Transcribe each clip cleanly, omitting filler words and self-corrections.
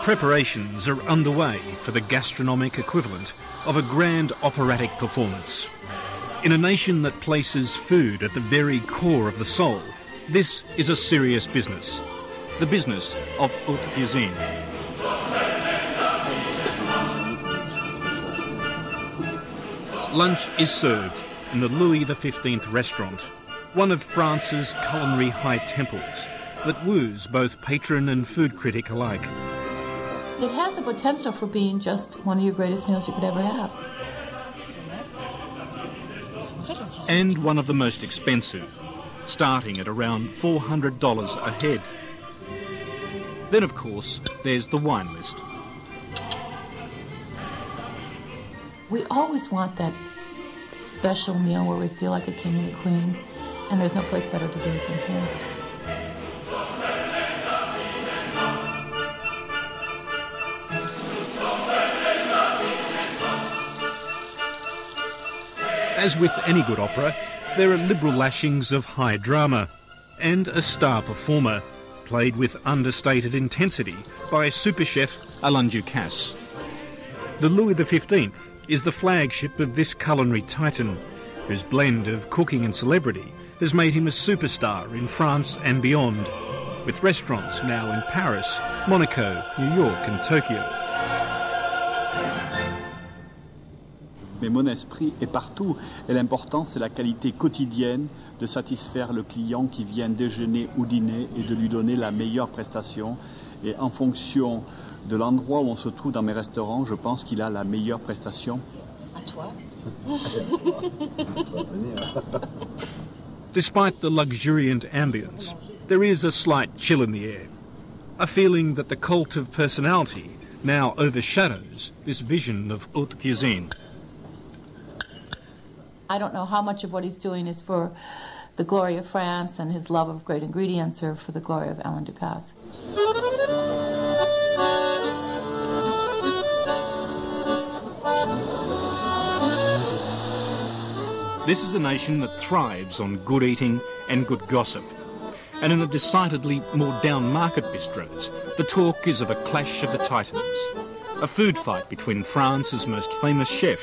Preparations are underway for the gastronomic equivalent of a grand operatic performance. In a nation that places food at the very core of the soul, this is a serious business. The business of haute cuisine. Lunch is served in the Louis XV restaurant, one of France's culinary high temples that woos both patron and food critic alike. It has the potential for being just one of your greatest meals you could ever have. And one of the most expensive, starting at around $400 a head. Then, of course, there's the wine list. We always want that special meal where we feel like a king and a queen, and there's no place better to do it than here. As with any good opera, there are liberal lashings of high drama and a star performer, played with understated intensity by super chef Alain Ducasse. The Louis XV is the flagship of this culinary titan, whose blend of cooking and celebrity has made him a superstar in France and beyond, with restaurants now in Paris, Monaco, New York and Tokyo. Mais mon esprit est partout et l'important c'est la qualité quotidienne de satisfaire le client qui vient déjeuner ou dîner et de lui donner la meilleure prestation. Et en fonction de l'endroit où on se trouve dans mes restaurants, je pense qu'il a la meilleure prestation. À toi. Despite the luxuriant ambience, there is a slight chill in the air, a feeling that the cult of personality now overshadows this vision of haute cuisine. I don't know how much of what he's doing is for the glory of France and his love of great ingredients, or for the glory of Alain Ducasse. This is a nation that thrives on good eating and good gossip. And in the decidedly more down-market bistros, the talk is of a clash of the titans, a food fight between France's most famous chef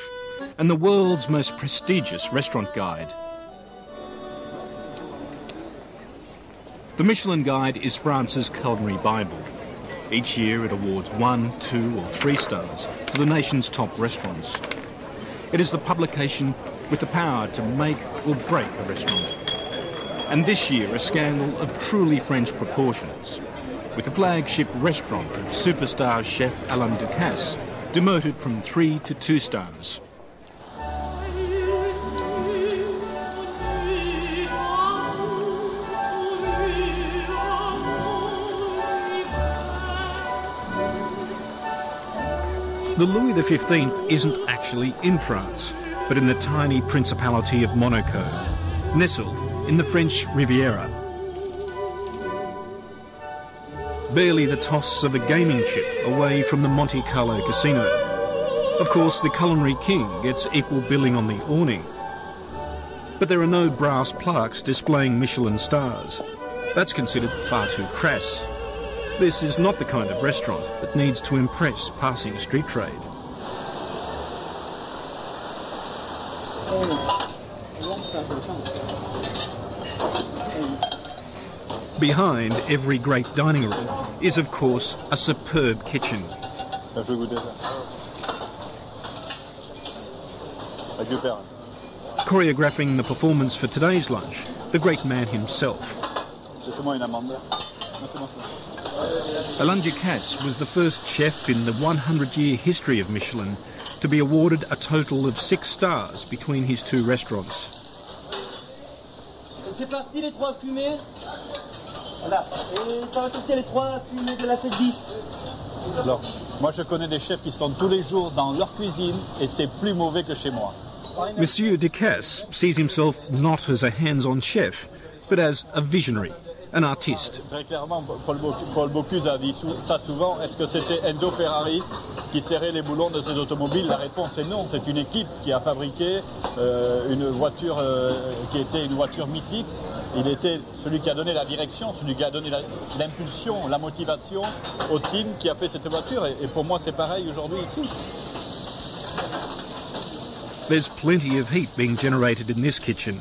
and the world's most prestigious restaurant guide. The Michelin Guide is France's culinary Bible. Each year it awards 1, 2 or 3 stars to the nation's top restaurants. It is the publication with the power to make or break a restaurant. And this year a scandal of truly French proportions, with the flagship restaurant of superstar chef Alain Ducasse demoted from 3 to 2 stars. The Louis XV isn't actually in France, but in the tiny Principality of Monaco, nestled in the French Riviera. Barely the toss of a gaming chip away from the Monte Carlo casino. Of course, the culinary king gets equal billing on the awning. But there are no brass plaques displaying Michelin stars. That's considered far too crass. This is not the kind of restaurant that needs to impress passing street trade. Behind every great dining room is, of course, a superb kitchen. Choreographing the performance for today's lunch, the great man himself. Alain Ducasse was the first chef in the 100-year history of Michelin to be awarded a total of 6 stars between his 2 restaurants. C'est parti les 3 fumées. Voilà. Et ça va sortir les 3 fumées de la 7-10. Alors, moi je connais des chefs qui sont tous les jours dans leur cuisine et c'est plus mauvais que chez moi. Monsieur Ducasse sees himself not as a hands-on chef, but as a visionary, an artiste. Très clairement, Paul Bocuse a dit ça souvent. Est-ce que c'était Enzo Ferrari qui serrait les boulons de ses automobiles? La réponse est non. C'est une équipe qui a fabriqué une voiture qui était une voiture mythique. Il était celui qui a donné la direction, celui qui a donné l'impulsion, la motivation au team qui a fait cette voiture. Et pour moi, c'est pareil aujourd'hui ici. There's plenty of heat being generated in this kitchen.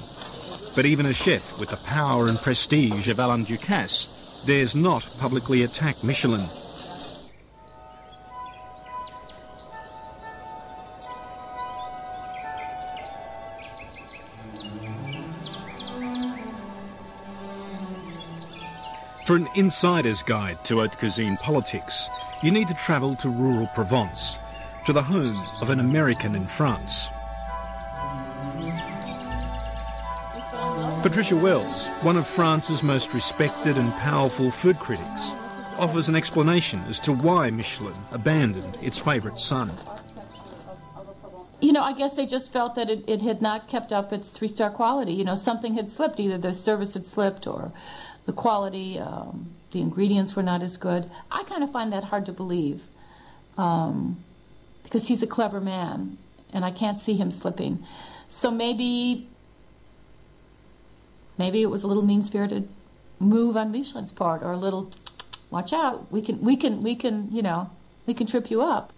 But even a chef with the power and prestige of Alain Ducasse dares not publicly attack Michelin. For an insider's guide to haute cuisine politics, you need to travel to rural Provence, to the home of an American in France. Patricia Wells, one of France's most respected and powerful food critics, offers an explanation as to why Michelin abandoned its favourite son. You know, I guess they just felt that it had not kept up its three-star quality. You know, something had slipped. Either the service had slipped or the quality, the ingredients were not as good. I kind of find that hard to believe because he's a clever man and I can't see him slipping. So maybe it was a little mean-spirited move on Michelin's part, or a little, watch out, we can, you know, we can trip you up.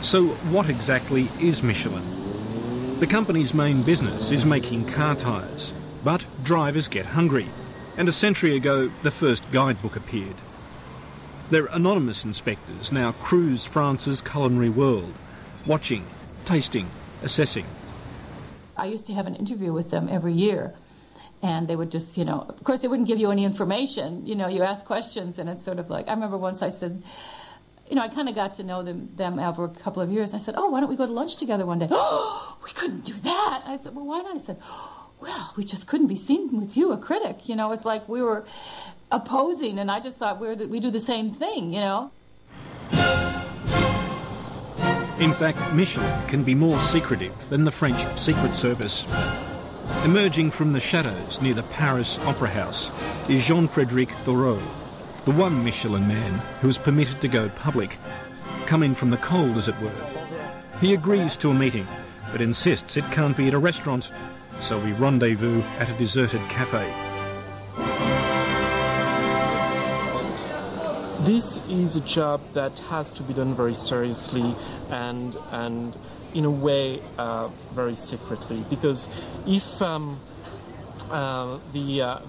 So what exactly is Michelin? The company's main business is making car tyres, but drivers get hungry, and a century ago the first guidebook appeared. Their anonymous inspectors now cruise France's culinary world, watching, tasting, assessing. I used to have an interview with them every year, and they would just, you know, of course they wouldn't give you any information. You know, you ask questions, and it's sort of like, I remember once I said, you know, I kind of got to know them over a couple of years. I said, oh, why don't we go to lunch together one day? Oh, we couldn't do that. I said, well, why not? I said, well, we just couldn't be seen with you, a critic. You know, it's like we were opposing, and I just thought we do the same thing, you know. In fact, Michelin can be more secretive than the French Secret Service. Emerging from the shadows near the Paris Opera House is Jean-Frédéric Thoreau, the one Michelin man who is permitted to go public, come in from the cold, as it were. He agrees to a meeting, but insists it can't be at a restaurant, so we rendezvous at a deserted cafe. This is a job that has to be done very seriously and in a way very secretly, because if the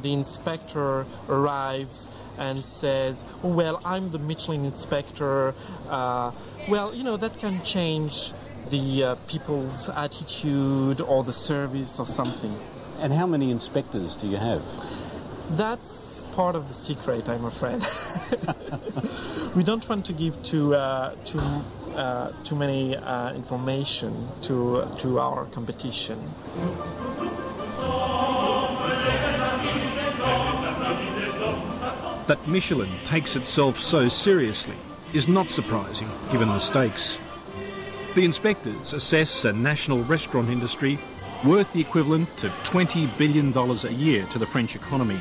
inspector arrives and says, oh, well, I'm the Michelin inspector, well, you know, that can change the people's attitude or the service or something. And how many inspectors do you have? That's part of the secret, I'm afraid. We don't want to give too many information to our competition. That Michelin takes itself so seriously is not surprising given the stakes. The inspectors assess a national restaurant industry worth the equivalent to $20 billion a year to the French economy.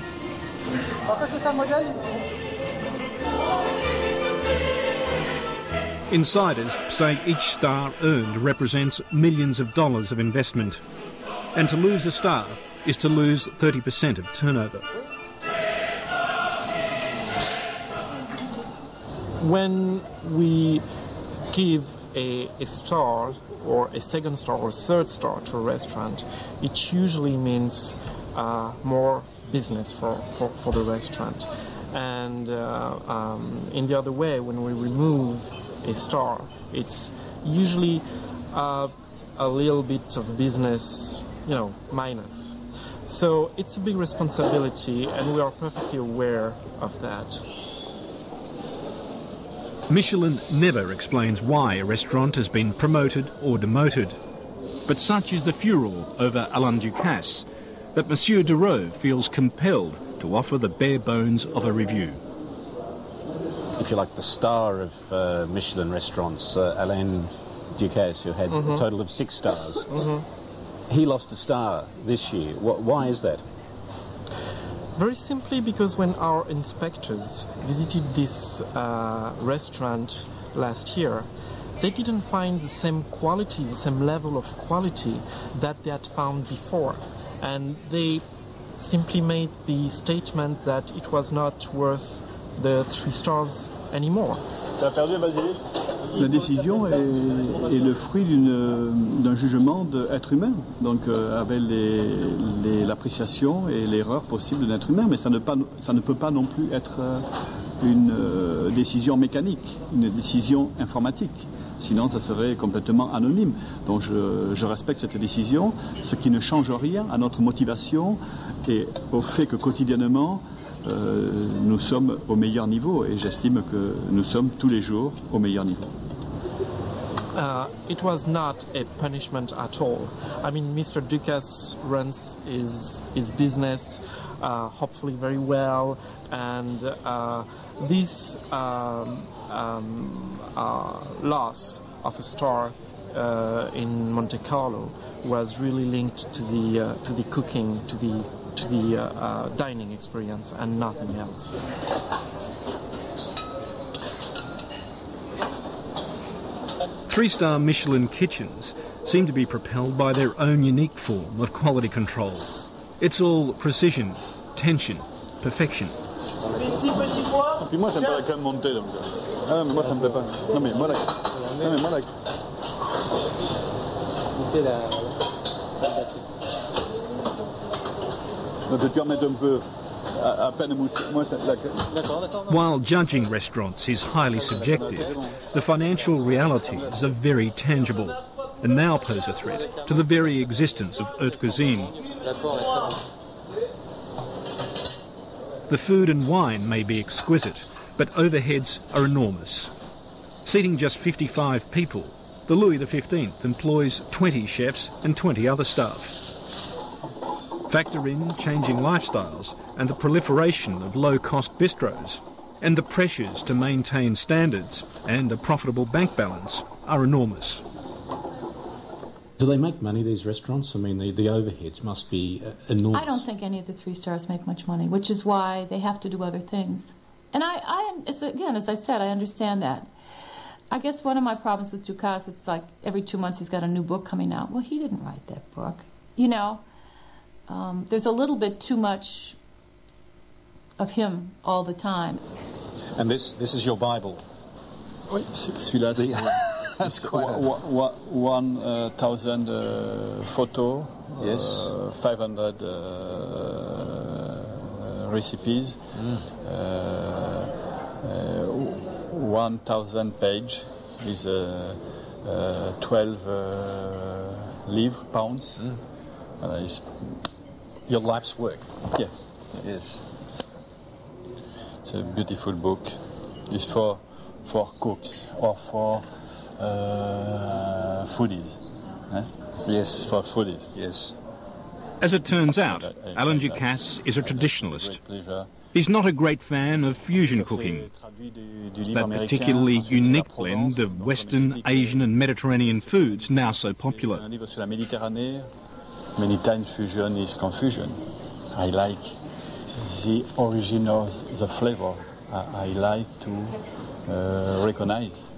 Insiders say each star earned represents millions of dollars of investment, and to lose a star is to lose 30% of turnover. When we give a star or a second star or a third star to a restaurant, it usually means more business for the restaurant. And in the other way, when we remove a star, it's usually a little bit of business, you know, minus. So it's a big responsibility, and we are perfectly aware of that. Michelin never explains why a restaurant has been promoted or demoted. But such is the furor over Alain Ducasse that Monsieur Durow feels compelled to offer the bare bones of a review. If you like, the star of Michelin restaurants, Alain Ducasse, who had a total of 6 stars. He lost a star this year. Why is that? Very simply because when our inspectors visited this restaurant last year, they didn't find the same quality, the same level of quality that they had found before. And they simply made the statement that it was not worth the 3 stars anymore. La décision est le fruit d'un jugement d'être humain, donc avec l'appréciation et l'erreur possible d'un être humain, mais ça ne peut pas non plus être une décision mécanique, une décision informatique. Sinon, ça serait complètement anonyme. Donc, je respecte cette décision, ce qui ne change rien à notre motivation et au fait que quotidiennement, nous sommes au meilleur niveau. Et j'estime que nous sommes tous les jours au meilleur niveau. It was not a punishment at all. I mean, Mr. Ducasse runs his business hopefully very well, and this loss of a star in Monte Carlo was really linked to the cooking, to the dining experience, and nothing else. Three-star Michelin kitchens seem to be propelled by their own unique form of quality control. It's all precision, tension, perfection. Puis moi, ça me paraît quand même monter, donc. Ah, mais moi, ça me plaît pas. Non, mais moi, la... Donc, tu en mets un peu, à peine moussé. Moi, While judging restaurants is highly subjective, the financial realities are very tangible and now pose a threat to the very existence of haute cuisine. The food and wine may be exquisite, but overheads are enormous. Seating just 55 people, the Louis XV employs 20 chefs and 20 other staff. Factor in changing lifestyles and the proliferation of low-cost bistros, and the pressures to maintain standards and a profitable bank balance are enormous. Do they make money, these restaurants? I mean, the overheads must be enormous. I don't think any of the 3 stars make much money, which is why they have to do other things. And again, as I said, I understand that. I guess one of my problems with Ducasse is like every 2 months he's got a new book coming out. Well, he didn't write that book. You know, there's a little bit too much of him all the time. And this is your Bible? Oui, celui-là, c'est 1,000 photos, yes. 500 recipes, 1,000 page is 12 livres, pounds. It's your life's work? Yes. It's a beautiful book. It's for cooks or for foodies. Yes. It's for foodies. Yes. As it turns out, Alain Ducasse is a traditionalist. He's not a great fan of fusion cooking. That particularly unique blend of Western, Asian and Mediterranean foods now so popular. Many times fusion is confusion. I like the original, the flavor. I like to recognize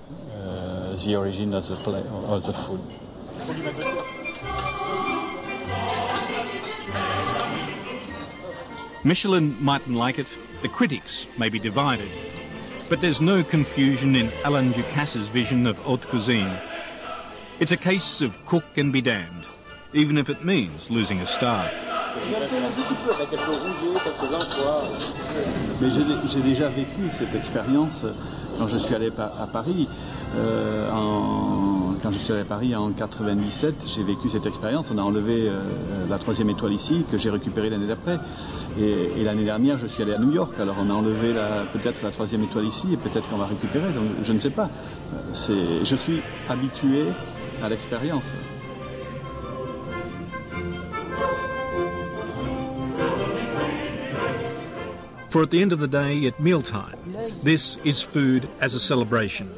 the origin of the food. Michelin mightn't like it, the critics may be divided, but there's no confusion in Alain Ducasse's vision of haute cuisine. It's a case of cook and be damned, even if it means losing a star. Mais j'ai déjà vécu cette expérience quand je suis allé à Paris. Quand je suis allé à Paris en 97, j'ai vécu cette expérience. On a enlevé la 3e étoile ici, que j'ai récupérée l'année d'après. Et l'année dernière, je suis allé à New York. Alors on a enlevé peut-être la 3e étoile ici, et peut-être qu'on va récupérer. Donc je ne sais pas. Je suis habitué à l'expérience. For at the end of the day, at mealtime, this is food as a celebration,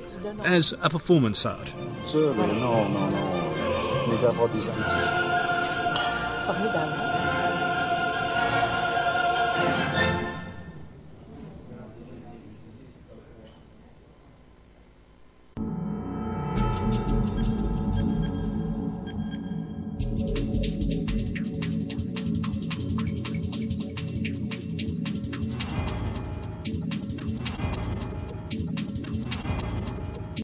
as a performance art. Non, mais d'avoir des invités. Formidable.